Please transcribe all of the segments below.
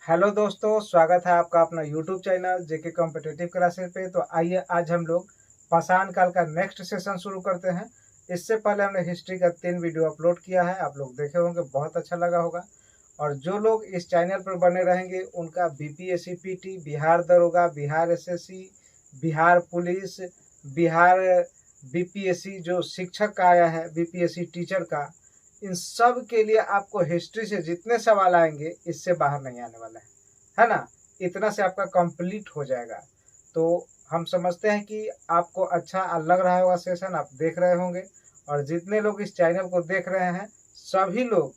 Hello दोस्तों, स्वागत है आपका अपना यूट्यूब चैनल जेके कॉम्पिटिटिव क्लासेस पे। तो आइए आज हम लोग पाषाण काल का नेक्स्ट सेशन शुरू करते हैं। इससे पहले हमने हिस्ट्री का 3 वीडियो अपलोड किया है, आप लोग देखे होंगे, बहुत अच्छा लगा होगा। और जो लोग इस चैनल पर बने रहेंगे उनका बीपीएससी पीटी, बिहार दरोगा, Bihar SSC, Bihar police, Bihar BPSC जो शिक्षक का आया है, बीपीएससी टीचर का, इन सब के लिए आपको हिस्ट्री से जितने सवाल आएंगे इससे बाहर नहीं आने वाला है ना। इतना से आपका कंप्लीट हो जाएगा। तो हम समझते हैं कि आपको अच्छा लग रहा होगा सेशन, आप देख रहे होंगे। और जितने लोग इस चैनल को देख रहे हैं सभी लोग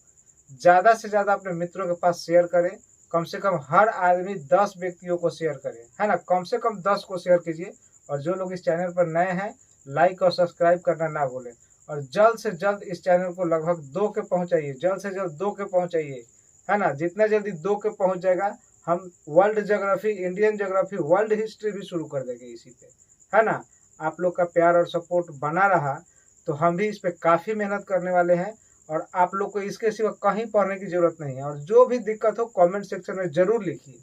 ज़्यादा से ज़्यादा अपने मित्रों के पास शेयर करें। कम से कम हर आदमी 10 व्यक्तियों को शेयर करें, है ना। कम से कम 10 को शेयर कीजिए। और जो लोग इस चैनल पर नए हैं लाइक और सब्सक्राइब करना ना भूलें। और जल्द से जल्द इस चैनल को लगभग 2 के पहुंचाइए, जल्द से जल्द 2 के पहुंचाइए, है ना। जितना जल्दी 2 के पहुंच जाएगा हम world geography, Indian geography, world history भी शुरू कर देंगे इसी पे, है ना। आप लोग का प्यार और सपोर्ट बना रहा तो हम भी इस पे काफ़ी मेहनत करने वाले हैं। और आप लोग को इसके सिवा कहीं पढ़ने की जरूरत नहीं है। और जो भी दिक्कत हो कमेंट सेक्शन में ज़रूर लिखिए।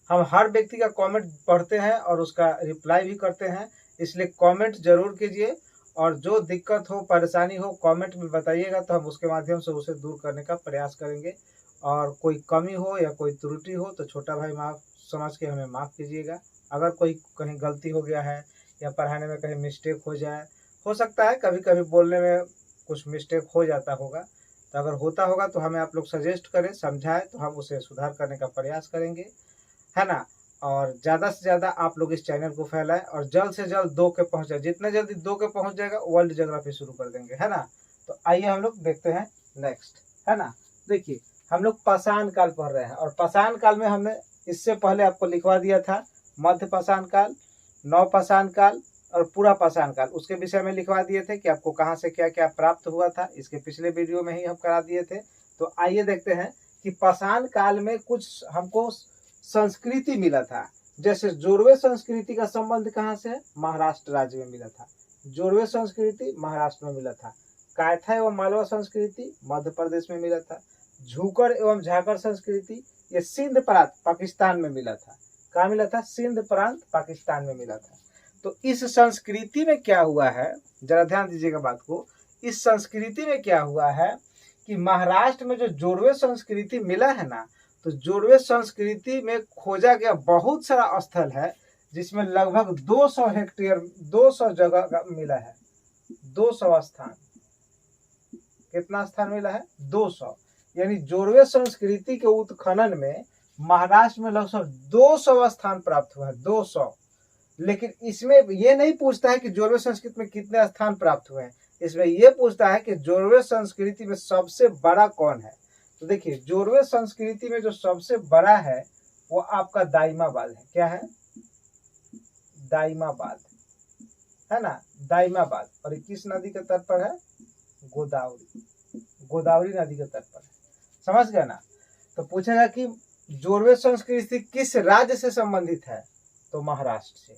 हम हर व्यक्ति का कमेंट पढ़ते हैं और उसका रिप्लाई भी करते हैं, इसलिए कमेंट जरूर कीजिए। और जो दिक्कत हो, परेशानी हो, कमेंट में बताइएगा तो हम उसके माध्यम से उसे दूर करने का प्रयास करेंगे। और कोई कमी हो या कोई त्रुटि हो तो छोटा भाई माफ समझ के हमें माफ़ कीजिएगा। अगर कोई कहीं गलती हो गया है या पढ़ाने में कहीं मिस्टेक हो जाए, हो सकता है कभी कभी बोलने में कुछ मिस्टेक हो जाता होगा, तो अगर होता होगा तो हमें आप लोग सजेस्ट करें, समझाएं, तो हम उसे सुधार करने का प्रयास करेंगे, है ना। और ज़्यादा से ज़्यादा आप लोग इस चैनल को फैलाएं और जल्द से जल्द 2 के पहुँच जाए। जितने जल्दी 2 के पहुँच जाएगा वर्ल्ड ज्योग्राफी शुरू कर देंगे, है ना। तो आइए हम लोग देखते हैं नेक्स्ट, है ना। देखिए हम लोग पाषाण काल पढ़ रहे हैं और पाषाण काल में हमने इससे पहले आपको लिखवा दिया था मध्य पाषाण काल, नव पाषाण काल और पूरा पाषाण काल। उसके विषय में लिखवा दिए थे कि आपको कहाँ से क्या क्या प्राप्त हुआ था, इसके पिछले वीडियो में ही हम करा दिए थे। तो आइए देखते हैं कि पाषाण काल में कुछ हमको संस्कृति मिला था। जैसे जोरवे संस्कृति का संबंध कहाँ से है? महाराष्ट्र राज्य में मिला था। जोरवे संस्कृति महाराष्ट्र में मिला था। कायथा एवं मालवा संस्कृति मध्य प्रदेश में मिला था। झूकर एवं झाकर संस्कृति ये सिंध प्रांत पाकिस्तान में मिला था। कहाँ मिला था? सिंध प्रांत पाकिस्तान में मिला था। तो इस संस्कृति में क्या हुआ है, जरा ध्यान दीजिएगा बात को। इस संस्कृति में क्या हुआ है कि महाराष्ट्र में जो जोरवे संस्कृति मिला है ना, तो जोरवे संस्कृति में खोजा गया बहुत सारा स्थल है जिसमें लगभग 200 हेक्टेयर 200 जगह मिला है। 200 स्थान। कितना स्थान मिला है? 200। यानी जोरवे संस्कृति के उत्खनन में महाराष्ट्र में लगभग 200 स्थान प्राप्त हुआ है। 200। लेकिन इसमें यह नहीं पूछता है कि जोरवे संस्कृति में कितने स्थान प्राप्त हुए हैं, इसमें यह पूछता है कि जोरवे संस्कृति में सबसे बड़ा कौन है। तो देखिए जोरवे संस्कृति में जो सबसे बड़ा है वो आपका दाइमाबाद है। क्या है? दाइमाबाद, है ना। दाइमाबाद। और ये किस नदी के तट पर है? गोदावरी। गोदावरी नदी के तट पर है। समझ गए ना। तो पूछेगा कि जोरवे संस्कृति किस राज्य से संबंधित है, तो महाराष्ट्र से।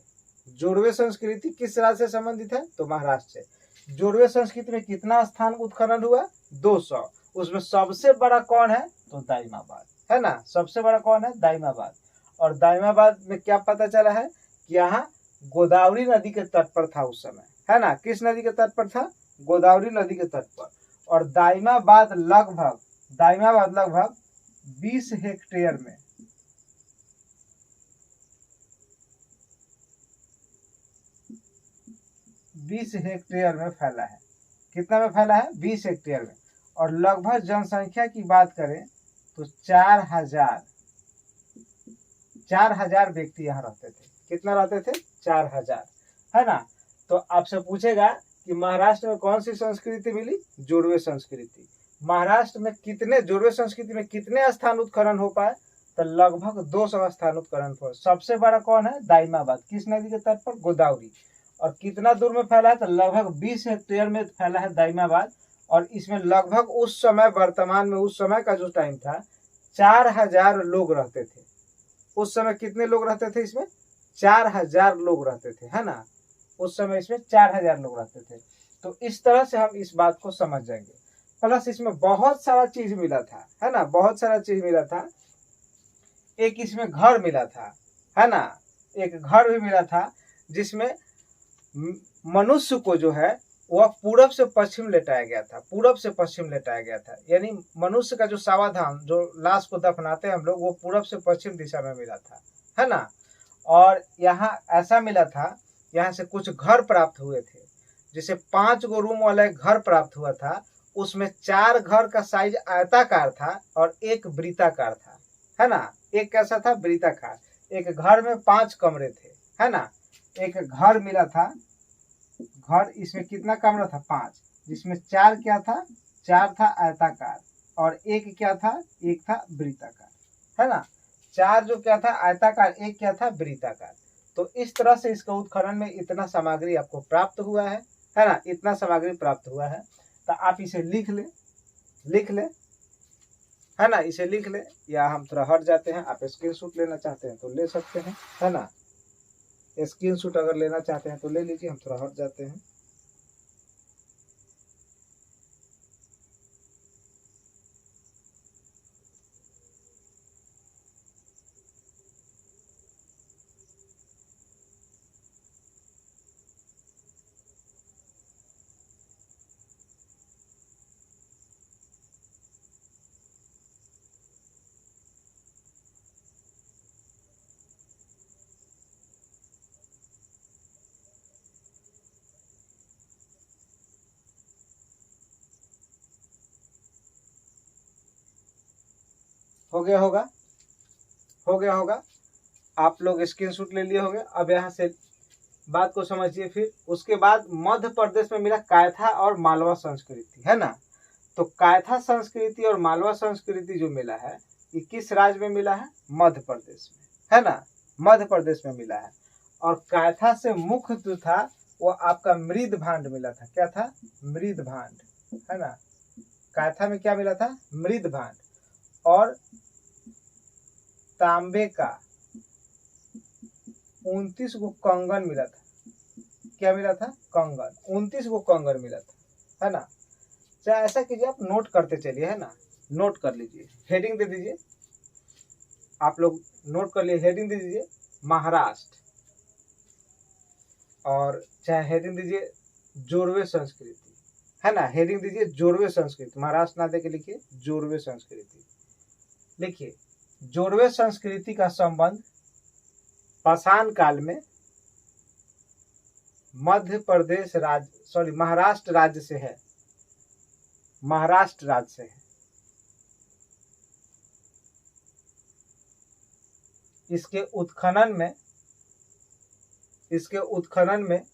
जोरवे संस्कृति किस राज्य से संबंधित है, तो महाराष्ट्र से। जोरवे संस्कृति में कितना स्थान उत्खनन हुआ? 200। उसमें सबसे बड़ा कौन है, तो दाइमाबाद, है ना। सबसे बड़ा कौन है? दाइमाबाद। और दाइमाबाद में क्या पता चला है कि यहाँ गोदावरी नदी के तट पर था उस समय, है ना। किस नदी के तट पर था? गोदावरी नदी के तट पर। और दाइमाबाद लगभग 20 हेक्टेयर में 20 हेक्टेयर में फैला है। कितना में फैला है? 20 हेक्टेयर में। और लगभग जनसंख्या की बात करें तो 4000 व्यक्ति यहाँ रहते थे। कितना रहते थे? 4000, है ना। तो आपसे पूछेगा कि महाराष्ट्र में कौन सी संस्कृति मिली? जोरवे संस्कृति। महाराष्ट्र में कितने, जोरवे संस्कृति में कितने स्थान उत्खनन हो पाए? तो लगभग 200 स्थान उत्खनन हो। सबसे बड़ा कौन है? दाइमाबाद। किस नदी के तट पर? गोदावरी। और कितना दूर में फैला है? तो लगभग 20 हेक्टेयर में फैला है दाइमाबाद। और इसमें लगभग उस समय, वर्तमान में उस समय का जो टाइम था, 4000 लोग रहते थे। उस समय कितने लोग रहते थे इसमें? 4000 लोग रहते थे, है ना। उस समय इसमें 4000 लोग रहते थे। तो इस तरह से हम इस बात को समझ जाएंगे। प्लस इसमें बहुत सारा चीज मिला था, है ना। बहुत सारा चीज मिला था एक इसमें घर मिला था, है ना, एक घर भी मिला था जिसमें मनुष्य को जो है वह पूरब से पश्चिम लेटाया गया था, पूरब से पश्चिम लेटाया गया था। यानी मनुष्य का जो सावधान, जो लाश को दफनाते हैं हम लोग, वो पूरब से पश्चिम दिशा में मिला था, है ना। और यहाँ ऐसा मिला था, यहाँ से कुछ घर प्राप्त हुए थे, जिसे 5 गो रूम वाला एक घर प्राप्त हुआ था। उसमें 4 घर का साइज आयताकार था और एक वृत्ताकार था, है ना। एक कैसा था, वृत्ताकार। एक घर में 5 कमरे थे, है ना। एक घर मिला था, घर इसमें कितना कमरा था, 5, जिसमें 4 क्या था, 4 था आयताकार और एक क्या था, एक था वृत्ताकार, है ना। 4 जो क्या था आयताकार, एक क्या था वृत्ताकार। तो इस तरह से इसका उत्खनन में इतना सामग्री आपको प्राप्त हुआ है ना, इतना सामग्री प्राप्त हुआ है। तो आप इसे लिख ले, है ना, इसे लिख ले। या हम थोड़ा हट जाते हैं, आप स्क्रीनशॉट लेना चाहते हैं तो ले सकते हैं, है ना। स्क्रीनशॉट अगर लेना चाहते हैं तो ले लीजिए, हम थोड़ा हट जाते हैं। हो गया होगा, आप लोग स्क्रीनशॉट ले लिए होंगे। अब यहाँ से बात को समझिए। फिर उसके बाद मध्य प्रदेश में मिला कायथा और मालवा संस्कृति, है ना। तो कायथा संस्कृति और मालवा संस्कृति जो मिला है, ये किस राज्य में मिला है, मध्य प्रदेश में, है ना, मध्य प्रदेश में मिला है। और कायथा से मुख्य जो था वो आपका मृद भांड मिला था। क्या था, मृद भांड, है ना। कायथा में क्या मिला था, मृद भांड। और तांबे का 29 गो कंगन मिला था। क्या मिला था, कंगन, 29 गो कंगन मिला था, है ना। चाहे ऐसा कीजिए, आप नोट करते चलिए, है ना, नोट कर लीजिए, हेडिंग दे दीजिए, आप लोग नोट कर लिए, हेडिंग दे दीजिए महाराष्ट्र, और चाहे हेडिंग दीजिए जोरवे संस्कृति, है ना, हेडिंग दीजिए जोरवे संस्कृति, महाराष्ट्र ना देके लिखिए जोरवे संस्कृति। लिखिए, जोरवे संस्कृति का संबंध पाषाण काल में मध्य प्रदेश राज्य, महाराष्ट्र राज्य से है, महाराष्ट्र राज्य से है। इसके उत्खनन में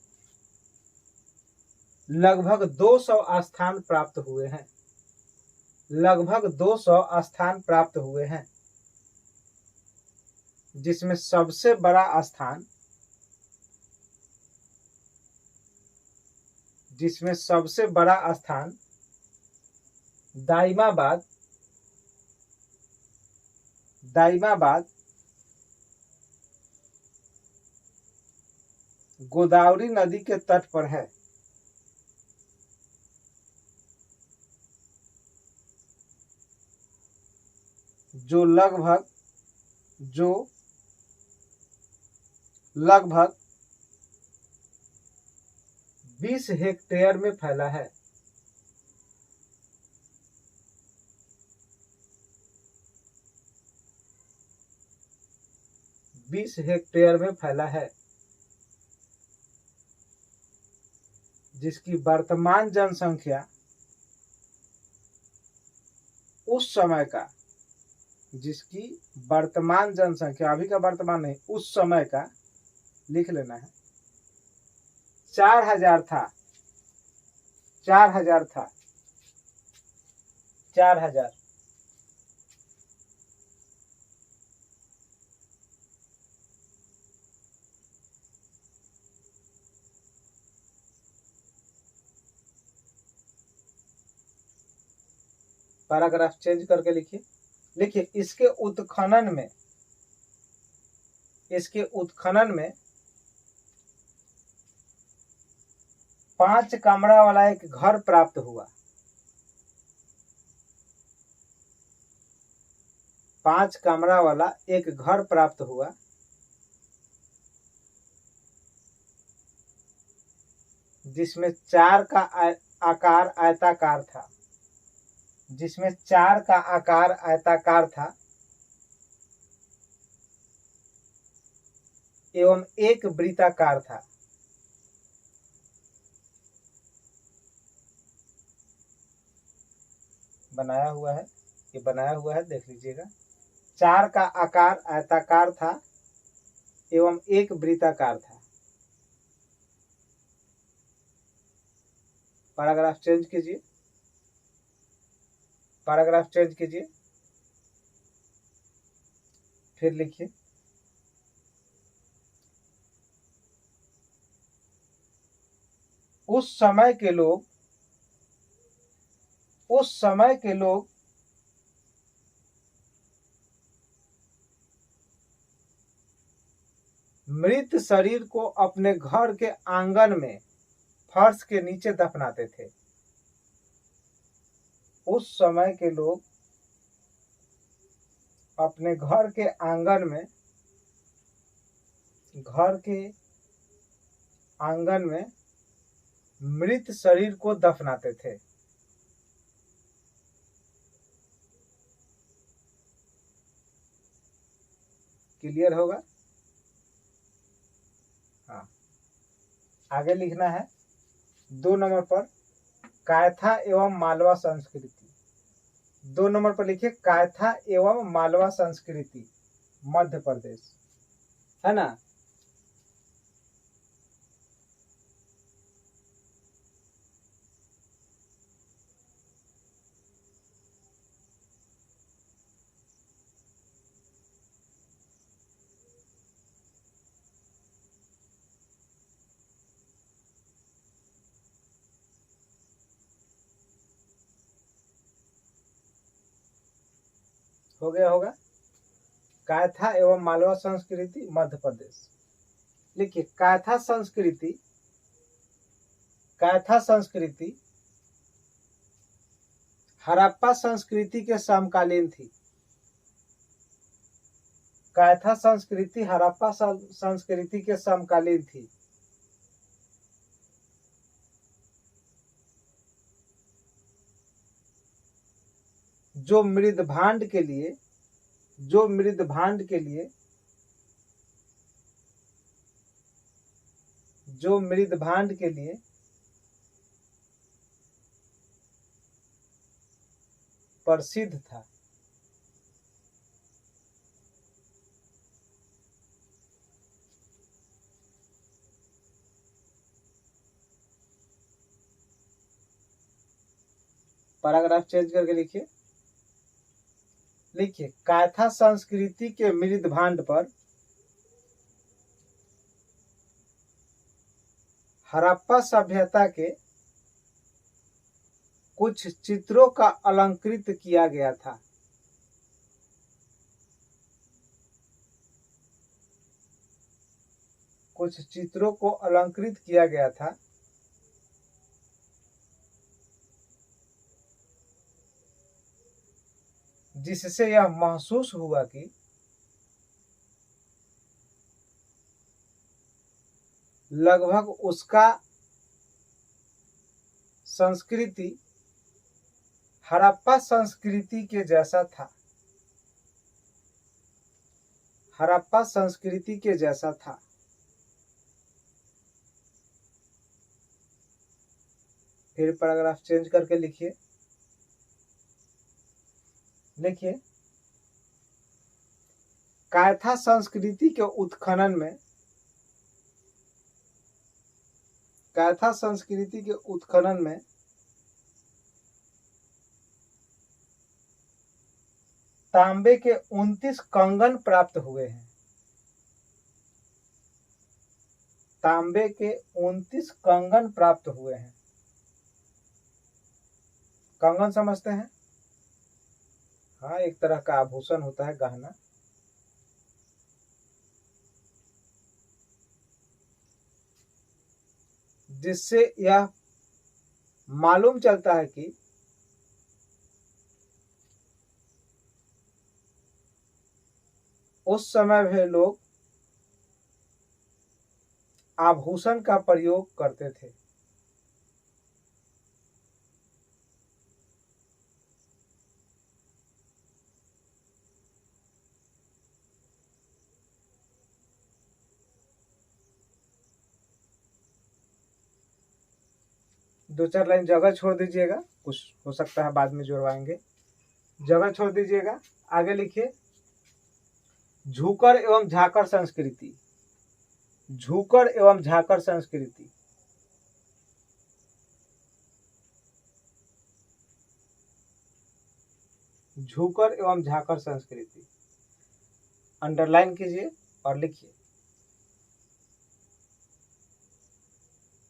लगभग 200 स्थान प्राप्त हुए हैं, लगभग 200 स्थान प्राप्त हुए हैं, जिसमें सबसे बड़ा स्थान दाइमाबाद गोदावरी नदी के तट पर है। जो लगभग 20 हेक्टेयर में फैला है। जिसकी वर्तमान जनसंख्या उस समय का, अभी का वर्तमान नहीं, उस समय का लिख लेना है, 4000 था, 4000। पैराग्राफ चेंज करके लिखिए, इसके उत्खनन में 5 कमरा वाला एक घर प्राप्त हुआ। 5 कमरा वाला एक घर प्राप्त हुआ जिसमें 4 का आकार आयताकार था, जिसमें 4 का आकार आयताकार था एवं एक वृत्ताकार था। बनाया हुआ है, ये बनाया हुआ है, देख लीजिएगा। 4 का आकार आयताकार था एवं एक वृत्ताकार था। पैराग्राफ चेंज कीजिए, पैराग्राफ चेंज कीजिए, फिर लिखिए। उस समय के लोग मृत शरीर को अपने घर के आंगन में फर्श के नीचे दफनाते थे। उस समय के लोग अपने घर के आंगन में मृत शरीर को दफनाते थे। क्लियर होगा? हाँ, आगे लिखना है 2 नंबर पर कायथा एवं मालवा संस्कृति। 2 नंबर पर लिखिए कायथा एवं मालवा संस्कृति, मध्य प्रदेश, है ना। हो गया होगा। कायथा एवं मालवा संस्कृति, मध्य प्रदेश। लिखिए कायथा संस्कृति हड़प्पा संस्कृति के समकालीन थी। कायथा संस्कृति हड़प्पा संस्कृति के समकालीन थी। जो मृदभांड के लिए प्रसिद्ध था। पैराग्राफ चेंज करके लिखिए कायथा संस्कृति के मृदभांड पर हड़प्पा सभ्यता के कुछ चित्रों का अलंकृत किया गया था। कुछ चित्रों को अलंकृत किया गया था जिससे यह महसूस हुआ कि लगभग उसका संस्कृति हड़प्पा संस्कृति के जैसा था। हड़प्पा संस्कृति के जैसा था। फिर पैराग्राफ चेंज करके लिखिए कायथा संस्कृति के उत्खनन में तांबे के 29 कंगन प्राप्त हुए हैं। तांबे के 29 कंगन प्राप्त हुए हैं। कंगन समझते हैं? हाँ, एक तरह का आभूषण होता है, गहना। जिससे यह मालूम चलता है कि उस समय भी लोग आभूषण का प्रयोग करते थे। दो चार लाइन जगह छोड़ दीजिएगा, कुछ हो सकता है बाद में जुड़वाएंगे, जगह छोड़ दीजिएगा। आगे लिखिए, झूकर एवं झाकर संस्कृति। झूकर एवं झाकर संस्कृति। झूकर एवं झाकर संस्कृति अंडरलाइन कीजिए और लिखिए,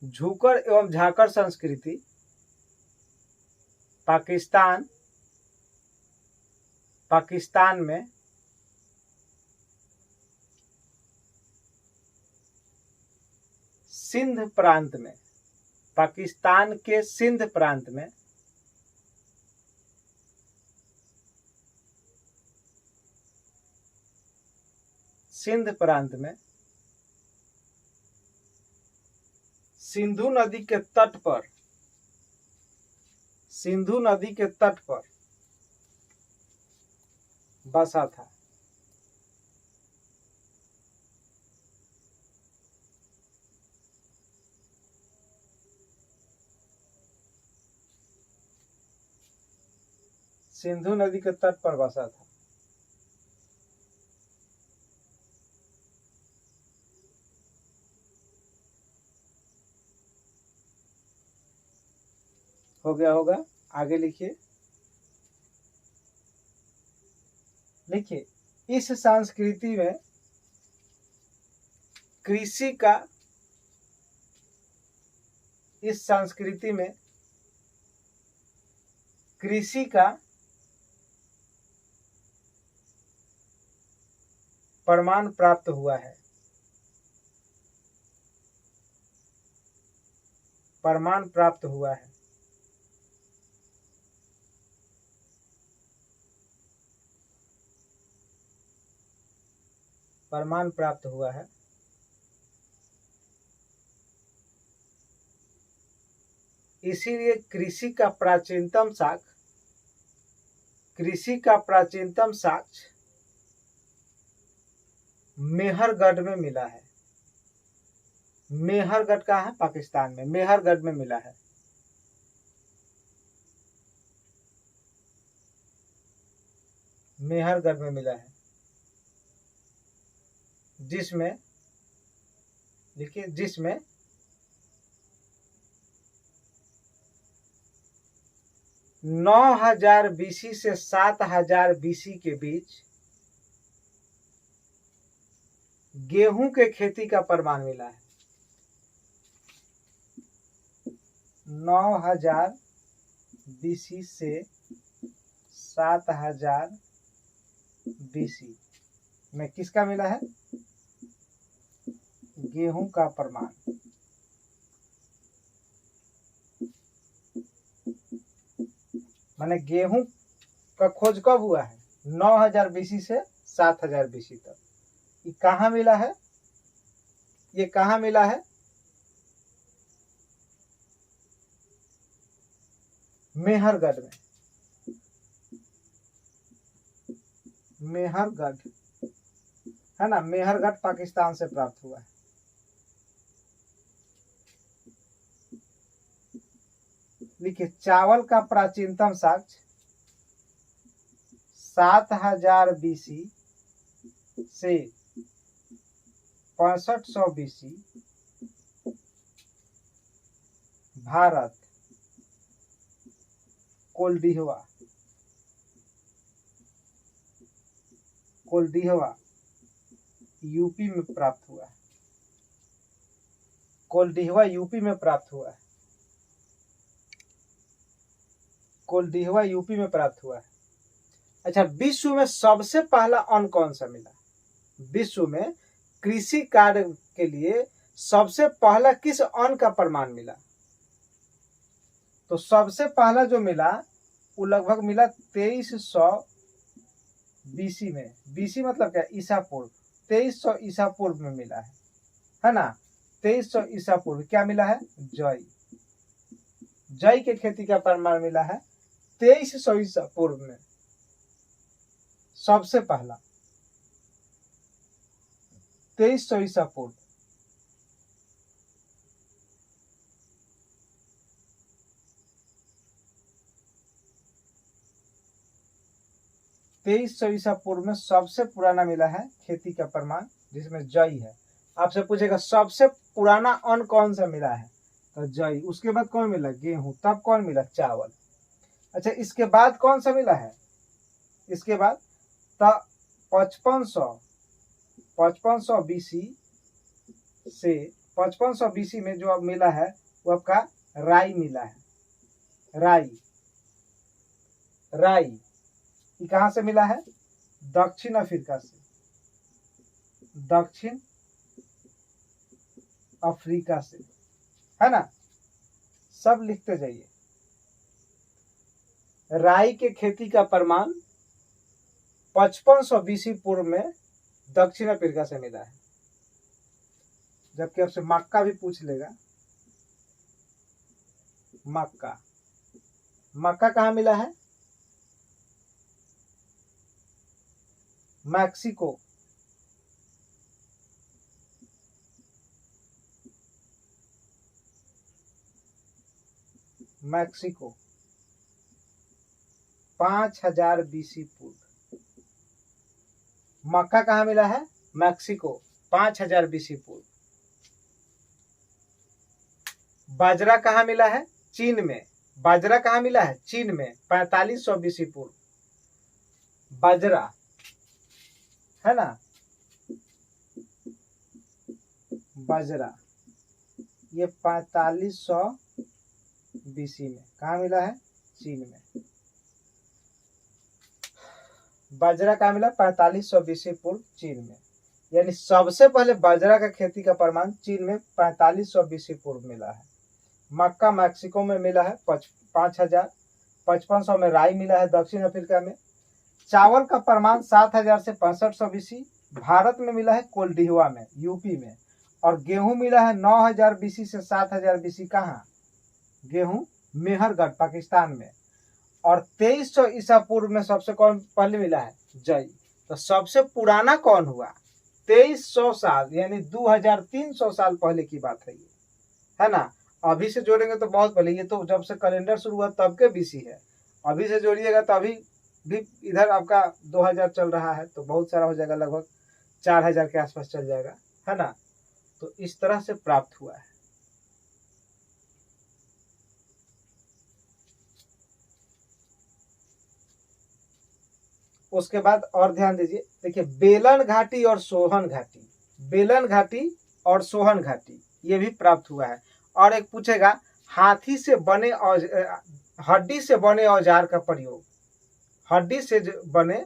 झूकर एवं झाकर संस्कृति पाकिस्तान में सिंध प्रांत में, पाकिस्तान के सिंध प्रांत में सिंधु नदी के तट पर बसा था। सिंधु नदी के तट पर बसा था। हो गया होगा। आगे लिखिए, इस संस्कृति में कृषि का प्रमाण प्राप्त हुआ है। प्रमाण प्राप्त हुआ है। प्रमाण प्राप्त हुआ है। इसीलिए कृषि का प्राचीनतम साक्ष्य मेहरगढ़ में मिला है। मेहरगढ़ कहाँ है? पाकिस्तान में। मेहरगढ़ में मिला है। मेहरगढ़ में मिला है, जिसमें देखिए, जिसमें 9000 BC से 7000 BC के बीच गेहूं के खेती का प्रमाण मिला है। 9000 BC से 7000 BC में किसका मिला है? गेहूं का प्रमाण। माने गेहूं का खोज कब हुआ है? 9000 BC से 7000 BC तक। ये कहाँ मिला है? ये कहाँ मिला है? मेहरगढ़ में। मेहरगढ़ है ना, मेहरगढ़ पाकिस्तान से प्राप्त हुआ है। देखिए, चावल का प्राचीनतम साक्ष्य 7000 BC से 6500 BC भारत कोल्डिहवा यूपी में प्राप्त हुआ है। कोल्डिहवा यूपी में प्राप्त हुआ है। कोल्डिहवा यूपी में प्राप्त हुआ है। अच्छा, विश्व में सबसे पहला अन्न कौन सा मिला? विश्व में कृषि कार्य के लिए सबसे पहला किस अन्न का प्रमाण मिला? तो सबसे पहला जो मिला वो लगभग मिला 2300 बीसी में, बीसी मतलब क्या, ईसा पूर्व, 2300 ईसा पूर्व में मिला है ना। 2300 ईसा पूर्व क्या मिला है, जई, जई के खेती का प्रमाण मिला है 2300 ईसा पूर्व में, सबसे पहला 2300 ईसा पूर्व। तेईस सौ ईसा पूर्व में सबसे पुराना मिला है खेती का प्रमाण, जिसमें जई है। आपसे पूछेगा सबसे पुराना अन्न कौन सा मिला है, तो जई। उसके बाद कौन मिला, गेहूं। तब कौन मिला, चावल। अच्छा, इसके बाद कौन सा मिला है, इसके बाद 5500 बीसी से 5500 बीसी में जो अब मिला है वो आपका राई मिला है। राई, राई ये कहां से मिला है, दक्षिण अफ्रीका से, दक्षिण अफ्रीका से, है ना। सब लिखते जाइए। राई के खेती का प्रमाण 5500 बीसी पूर्व में दक्षिण अफ्रीका से मिला है। जबकि आपसे मक्का भी पूछ लेगा, मक्का, मक्का कहां मिला है, मैक्सिको, मैक्सिको 5000 बीसी पूर्व। मक्का कहां मिला है, मैक्सिको, 5000 बीसी पूर्व। बाजरा कहां मिला है, चीन में। बाजरा कहां मिला है, चीन में, 4500 बीसी पूर्व। बाजरा, है ना, बाजरा ये 4500 बीसी में कहा मिला है, चीन में। बाजरा कहा मिला, 4500 बीसी पूर्व, चीन में। यानी सबसे पहले बाजरा का खेती का प्रमाण चीन में 4500 बीसी पूर्व मिला है। मक्का मैक्सिको में मिला है 5000, 5500 में राई मिला है दक्षिण अफ्रीका में। चावल का प्रमाण 7000 से 6500 बीसी भारत में मिला है, कोल्डिहवा में, यूपी में। और गेहूं मिला है 9000 बीसी से 7000 बीसी, कहाँ, गेहूं मेहरगढ़ पाकिस्तान में। और 2300 ईसा पूर्व में सबसे कौन पहले मिला है, जई। तो सबसे पुराना कौन हुआ, 2300 साल, यानी 2300 साल पहले की बात है ना। अभी से जोड़ेंगे तो बहुत पहले, ये तो जब से कैलेंडर शुरू हुआ तब के बीसी है। अभी से जोड़िएगा तो अभी भी इधर आपका 2000 चल रहा है, तो बहुत सारा हो जाएगा, लगभग 4000 के आसपास चल जाएगा, है ना। तो इस तरह से प्राप्त हुआ है। उसके बाद और ध्यान दीजिए, देखिए बेलन घाटी और सोहन घाटी, बेलन घाटी और सोहन घाटी ये भी प्राप्त हुआ है। और एक पूछेगा, हाथी से बने हड्डी से बने औजार का प्रयोग, हड्डी से बने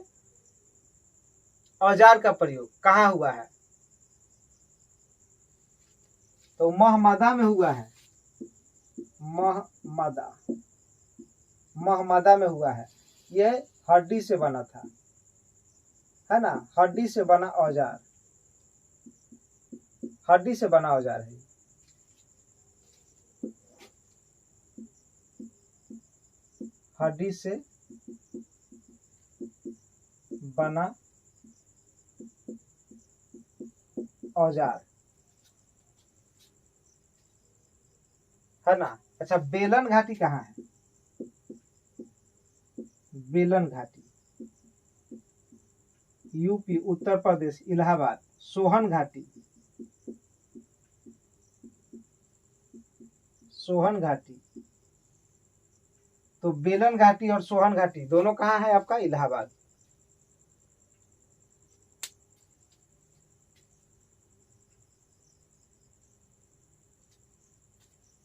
औजार का प्रयोग कहाँ हुआ है, तो महमदा में हुआ है, महमदा, महमदा में हुआ है। यह हड्डी से बना था, है ना, हड्डी से बना औजार, हड्डी से बना औजार है। हड्डी से बना औजार, है ना। अच्छा, बेलन घाटी कहाँ है, बेलन घाटी यूपी, उत्तर प्रदेश, इलाहाबाद। सोहन घाटी, सोहन घाटी, तो बेलन घाटी और सोहन घाटी दोनों कहाँ है आपका, इलाहाबाद।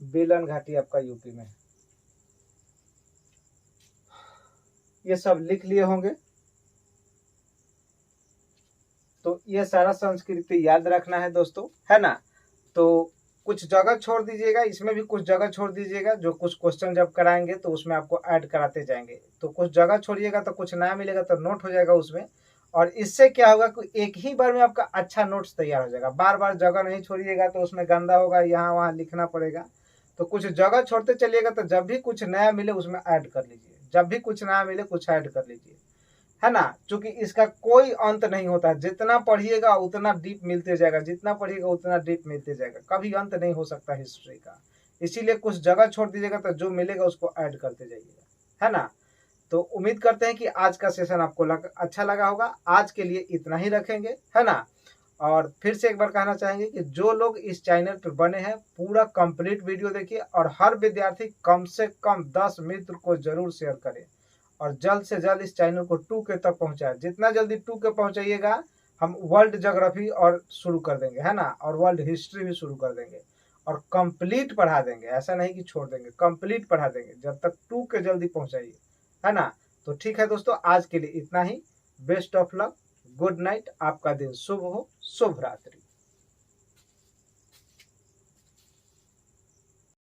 बेलन घाटी आपका यूपी में है। ये सब लिख लिए होंगे, तो ये सारा संस्कृति याद रखना है दोस्तों, है ना। तो कुछ जगह छोड़ दीजिएगा, इसमें भी कुछ जगह छोड़ दीजिएगा, जो कुछ क्वेश्चन जब कराएंगे तो उसमें आपको ऐड कराते जाएंगे। तो कुछ जगह छोड़िएगा तो कुछ नया मिलेगा, तो नोट हो जाएगा उसमें। और इससे क्या होगा कि एक ही बार में आपका अच्छा नोट्स तैयार हो जाएगा। बार बार जगह नहीं छोड़िएगा तो उसमें गंदा होगा, यहाँ वहाँ लिखना पड़ेगा। तो कुछ जगह छोड़ते चलिएगा, तो जब भी कुछ नया मिले उसमें ऐड कर लीजिए, जब भी कुछ नया मिले कुछ ऐड कर लीजिए, है ना। क्योंकि इसका कोई अंत नहीं होता है, जितना पढ़िएगा उतना डीप मिलते जाएगा, जितना पढ़िएगा उतना डीप मिलते जाएगा, कभी अंत नहीं हो सकता हिस्ट्री का। इसीलिए कुछ जगह छोड़ दीजिएगा, तो जो मिलेगा उसको ऐड करते जाइएगा, है ना। तो उम्मीद करते हैं कि आज का सेशन आपको अच्छा लगा होगा। आज के लिए इतना ही रखेंगे, है ना। और फिर से एक बार कहना चाहेंगे कि जो लोग इस चैनल पर बने हैं पूरा कंप्लीट वीडियो देखिए, और हर विद्यार्थी कम से कम 10 मित्र को जरूर शेयर करें, और जल्द से जल्द इस चैनल को 2K तक पहुंचाएं। जितना जल्दी 2K पहुंचाइएगा, हम वर्ल्ड ज्योग्राफी और शुरू कर देंगे, है ना, और वर्ल्ड हिस्ट्री भी शुरू कर देंगे, और कंप्लीट पढ़ा देंगे। ऐसा नहीं कि छोड़ देंगे, कंप्लीट पढ़ा देंगे जब तक 2K जल्दी पहुंचाइए, है ना। तो ठीक है दोस्तों, आज के लिए इतना ही। Best of luck, good night, आपका दिन शुभ हो, शुभ रात्रि।